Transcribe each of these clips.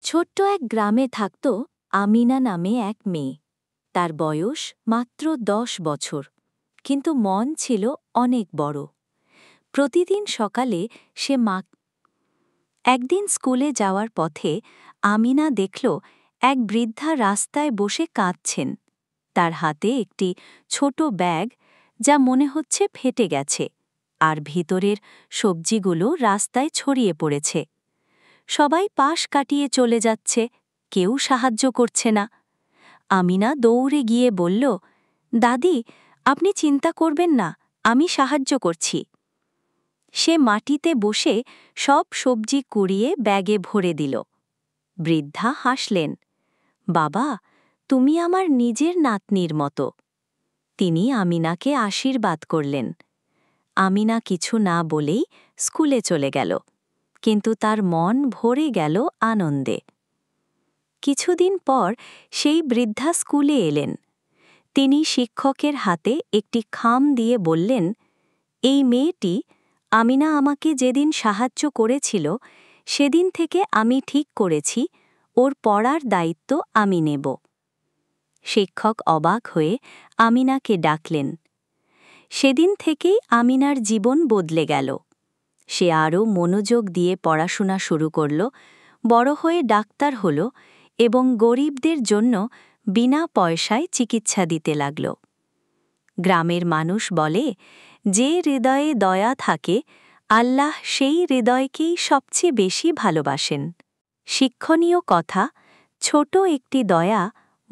ছোট্ট এক গ্রামে থাকত আমিনা নামে এক মেয়ে। তার বয়স মাত্র 10 বছর, কিন্তু মন ছিল অনেক বড়। প্রতিদিন সকালে সে একদিন স্কুলে যাওয়ার পথে আমিনা দেখল এক বৃদ্ধা রাস্তায় বসে কাঁদছেন। তার হাতে একটি ছোট ব্যাগ, যা মনে হচ্ছে ফেটে গেছে, আর ভিতরের সবজিগুলো রাস্তায় ছড়িয়ে পড়েছে। সবাই পাশ কাটিয়ে চলে যাচ্ছে, কেউ সাহায্য করছে না। আমিনা দৌড়ে গিয়ে বলল, দাদি, আপনি চিন্তা করবেন না, আমি সাহায্য করছি। সে মাটিতে বসে সব সবজি কুড়িয়ে ব্যাগে ভরে দিল। বৃদ্ধা হাসলেন, বাবা, তুমি আমার নিজের নাতনির মতো। তিনি আমিনাকে আশীর্বাদ করলেন। আমিনা কিছু না বলেই স্কুলে চলে গেল, কিন্তু তার মন ভরে গেল আনন্দে। কিছুদিন পর সেই বৃদ্ধা স্কুলে এলেন। তিনি শিক্ষকের হাতে একটি খাম দিয়ে বললেন, এই মেয়েটি আমিনা আমাকে যেদিন সাহায্য করেছিল, সেদিন থেকে আমি ঠিক করেছি ওর পড়ার দায়িত্ব আমি নেব। শিক্ষক অবাক হয়ে আমিনাকে ডাকলেন। সেদিন থেকেই আমিনার জীবন বদলে গেল। সে আরও মনোযোগ দিয়ে পড়াশোনা শুরু করল, বড় হয়ে ডাক্তার হল এবং গরিবদের জন্য বিনা পয়সায় চিকিৎসা দিতে লাগল। গ্রামের মানুষ বলে, যে হৃদয়ে দয়া থাকে, আল্লাহ সেই হৃদয়কেই সবচেয়ে বেশি ভালোবাসেন। শিক্ষণীয় কথা, ছোট একটি দয়া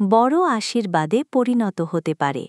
বড় আশীর্বাদে পরিণত হতে পারে।